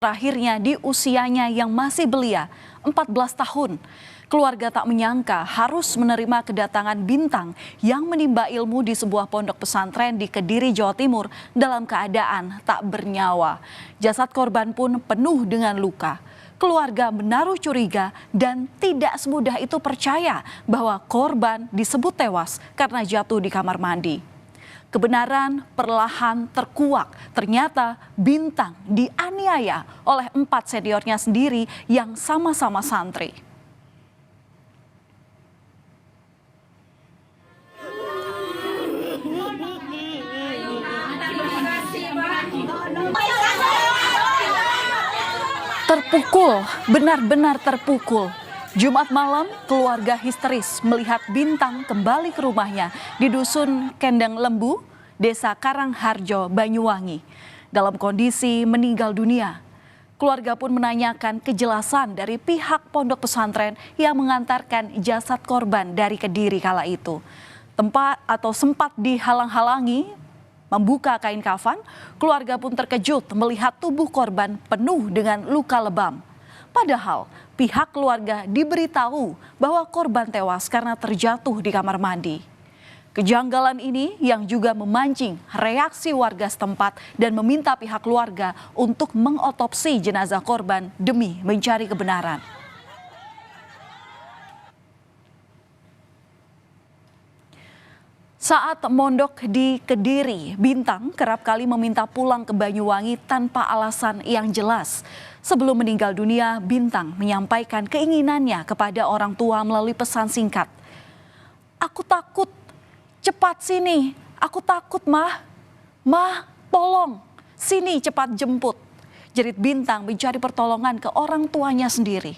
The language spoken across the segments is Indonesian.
Terakhirnya di usianya yang masih belia, 14 tahun. Keluarga tak menyangka harus menerima kedatangan Bintang yang menimba ilmu di sebuah pondok pesantren di Kediri, Jawa Timur dalam keadaan tak bernyawa. Jasad korban pun penuh dengan luka. Keluarga menaruh curiga dan tidak semudah itu percaya bahwa korban disebut tewas karena jatuh di kamar mandi. Kebenaran perlahan terkuak. Ternyata Bintang dianiaya oleh 4 seniornya sendiri yang sama-sama santri. Terpukul, benar-benar terpukul. Jumat malam, keluarga histeris melihat Bintang kembali ke rumahnya di Dusun Kendang Lembu, Desa Karangharjo, Banyuwangi, dalam kondisi meninggal dunia. Keluarga pun menanyakan kejelasan dari pihak pondok pesantren yang mengantarkan jasad korban dari Kediri kala itu. Tempat atau sempat dihalang-halangi membuka kain kafan, keluarga pun terkejut melihat tubuh korban penuh dengan luka lebam. Padahal pihak keluarga diberitahu bahwa korban tewas karena terjatuh di kamar mandi. Kejanggalan ini yang juga memancing reaksi warga setempat dan meminta pihak keluarga untuk mengotopsi jenazah korban demi mencari kebenaran. Saat mondok di Kediri, Bintang kerap kali meminta pulang ke Banyuwangi tanpa alasan yang jelas. Sebelum meninggal dunia, Bintang menyampaikan keinginannya kepada orang tua melalui pesan singkat. "Aku takut, cepat sini, aku takut mah. Mah, tolong, sini cepat jemput." Jerit Bintang mencari pertolongan ke orang tuanya sendiri.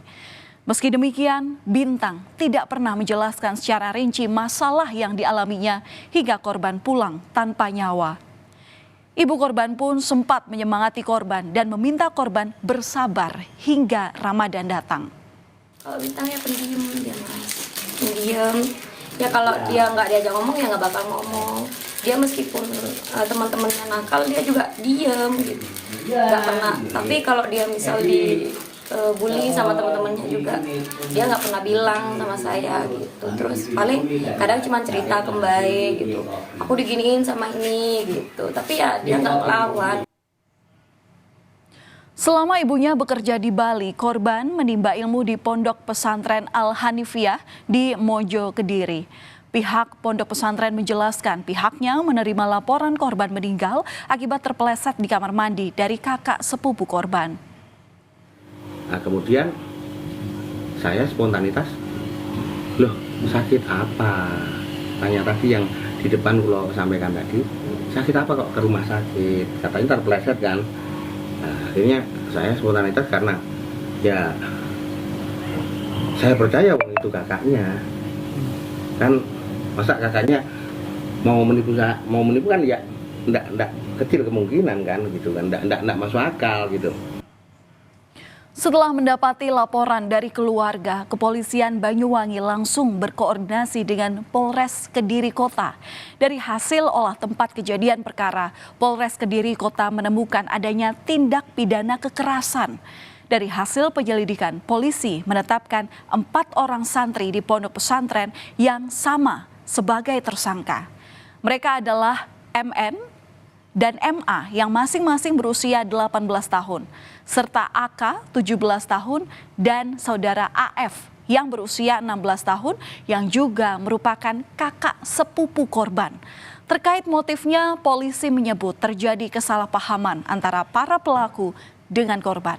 Meski demikian, Bintang tidak pernah menjelaskan secara rinci masalah yang dialaminya hingga korban pulang tanpa nyawa. Ibu korban pun sempat menyemangati korban dan meminta korban bersabar hingga Ramadan datang. Kalau Bintangnya pendiam dia mas, pendiam. Ya kalau dia nggak diajak ngomong ya nggak bakal ngomong. Dia meskipun teman-temannya nakal dia juga diem gitu, nggak pernah. Tapi kalau dia misal bully sama teman-temannya juga dia nggak pernah bilang sama saya gitu. Terus paling kadang cuma cerita kembali gitu, aku diginiin sama ini gitu, tapi ya dia nggak melawan. Selama ibunya bekerja di Bali, korban menimba ilmu di Pondok Pesantren Al-Hanifiyah di Mojo, Kediri. Pihak pondok pesantren menjelaskan pihaknya menerima laporan korban meninggal akibat terpeleset di kamar mandi dari kakak sepupu korban. Nah, kemudian saya spontanitas, loh sakit apa? Tanya tadi yang di depan kalau sampaikan tadi, sakit apa kok ke rumah sakit? Katanya terpeleset kan. Nah, akhirnya saya spontanitas karena ya saya percaya wong itu kakaknya. Kan masa kakaknya mau menipu kan ya enggak kecil kemungkinan kan gitu kan, enggak masuk akal gitu. Setelah mendapati laporan dari keluarga, kepolisian Banyuwangi langsung berkoordinasi dengan Polres Kediri Kota. Dari hasil olah tempat kejadian perkara, Polres Kediri Kota menemukan adanya tindak pidana kekerasan. Dari hasil penyelidikan, polisi menetapkan 4 orang santri di pondok pesantren yang sama sebagai tersangka. Mereka adalah MN dan MA yang masing-masing berusia 18 tahun, serta AK 17 tahun dan saudara AF yang berusia 16 tahun yang juga merupakan kakak sepupu korban. Terkait motifnya, polisi menyebut terjadi kesalahpahaman antara para pelaku dengan korban.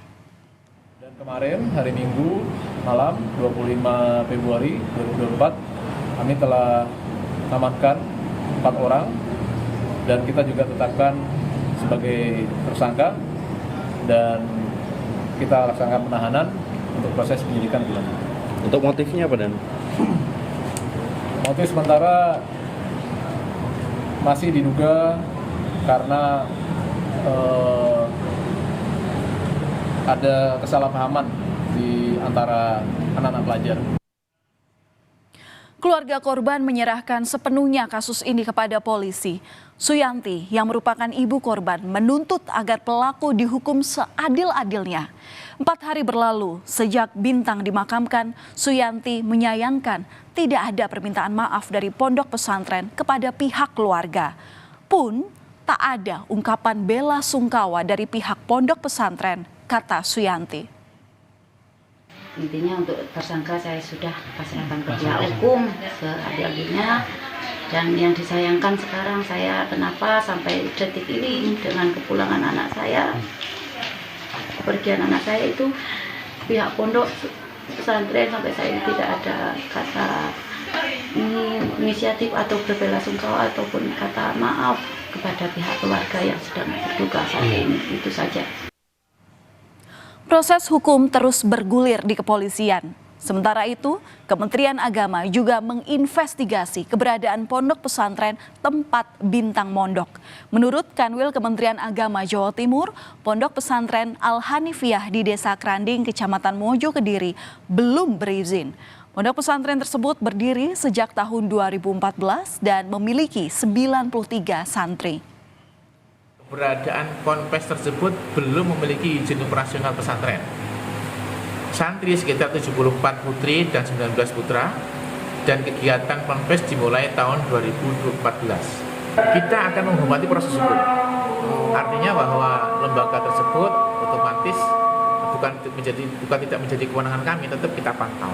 Dan kemarin hari Minggu malam 25 Februari 2024 kami telah mengamankan 4 orang dan kita juga tetapkan sebagai tersangka dan kita laksanakan penahanan untuk proses penyidikan lebih lanjut. Untuk motifnya apa Dan? Motif sementara masih diduga karena ada kesalahpahaman di antara anak-anak pelajar. Keluarga korban menyerahkan sepenuhnya kasus ini kepada polisi. Suyanti yang merupakan ibu korban menuntut agar pelaku dihukum seadil-adilnya. 4 hari berlalu sejak Bintang dimakamkan, Suyanti menyayangkan tidak ada permintaan maaf dari pondok pesantren kepada pihak keluarga. Pun tak ada ungkapan bela sungkawa dari pihak pondok pesantren, kata Suyanti. Intinya untuk tersangka saya sudah pasrahkan ke pihak hukum seadil-adilnya, dan yang disayangkan sekarang saya kenapa sampai detik ini dengan kepulangan anak saya, kepergian anak saya itu pihak pondok pesantren sampai saya ini tidak ada kata inisiatif atau berbela-sungkawa ataupun kata maaf kepada pihak keluarga yang sedang berduka saat ini. Itu saja. Proses hukum terus bergulir di kepolisian. Sementara itu, Kementerian Agama juga menginvestigasi keberadaan pondok pesantren tempat Bintang mondok. Menurut Kanwil Kementerian Agama Jawa Timur, pondok pesantren Al-Hanifiyah di Desa Kranding, Kecamatan Mojo Kediri belum berizin. Pondok pesantren tersebut berdiri sejak tahun 2014 dan memiliki 93 santri. Keberadaan ponpes tersebut belum memiliki izin operasional pesantren. Santri sekitar 74 putri dan 19 putra, dan kegiatan ponpes dimulai tahun 2014. Kita akan menghormati proses hukum. Artinya bahwa lembaga tersebut otomatis bukan tidak menjadi kewenangan kami, tetap kita pantau.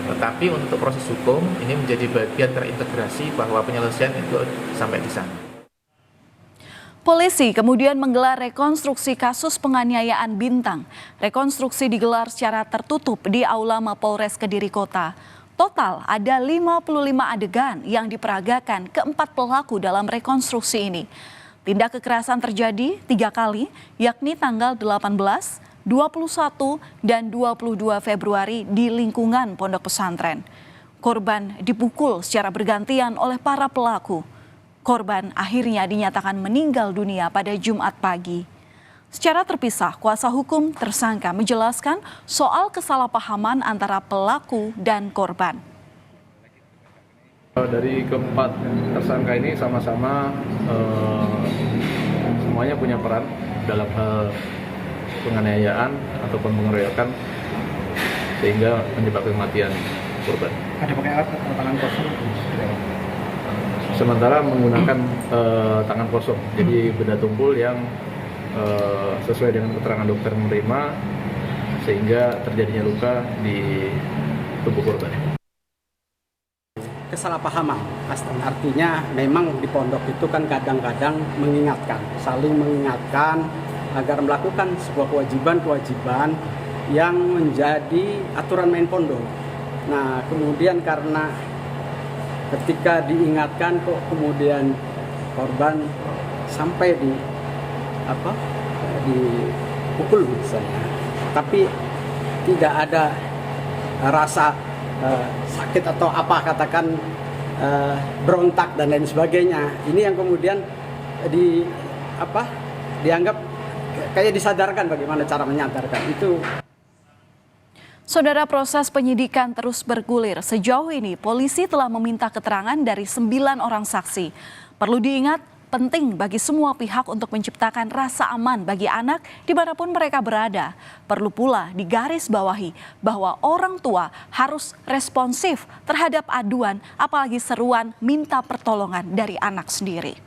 Tetapi untuk proses hukum ini menjadi bagian terintegrasi bahwa penyelesaian itu sampai di sana. Polisi kemudian menggelar rekonstruksi kasus penganiayaan Bintang. Rekonstruksi digelar secara tertutup di Aula Mapolres Kediri Kota. Total ada 55 adegan yang diperagakan keempat pelaku dalam rekonstruksi ini. Tindak kekerasan terjadi 3 kali, yakni tanggal 18, 21, dan 22 Februari di lingkungan pondok pesantren. Korban dipukul secara bergantian oleh para pelaku. Korban akhirnya dinyatakan meninggal dunia pada Jumat pagi. Secara terpisah, kuasa hukum tersangka menjelaskan soal kesalahpahaman antara pelaku dan korban. Dari keempat tersangka ini sama-sama semuanya punya peran dalam hal penganiayaan ataupun pengeroyokan sehingga menyebabkan kematian korban. Ada pakai alat atau tangan kosong? Sementara menggunakan tangan kosong, jadi benda tumpul yang sesuai dengan keterangan dokter menerima sehingga terjadinya luka di tubuh korban. Kesalahpahaman, artinya memang di pondok itu kan kadang-kadang mengingatkan, saling mengingatkan agar melakukan sebuah kewajiban-kewajiban yang menjadi aturan main pondok. Nah, kemudian karena ketika diingatkan kok kemudian korban sampai dipukul misalnya, tapi tidak ada rasa sakit atau katakan berontak dan lain sebagainya. Ini yang kemudian dianggap kayak disadarkan bagaimana cara menyadarkan itu. Saudara, proses penyidikan terus bergulir. Sejauh ini polisi telah meminta keterangan dari 9 orang saksi. Perlu diingat, penting bagi semua pihak untuk menciptakan rasa aman bagi anak dimanapun mereka berada. Perlu pula digarisbawahi bahwa orang tua harus responsif terhadap aduan, apalagi seruan minta pertolongan dari anak sendiri.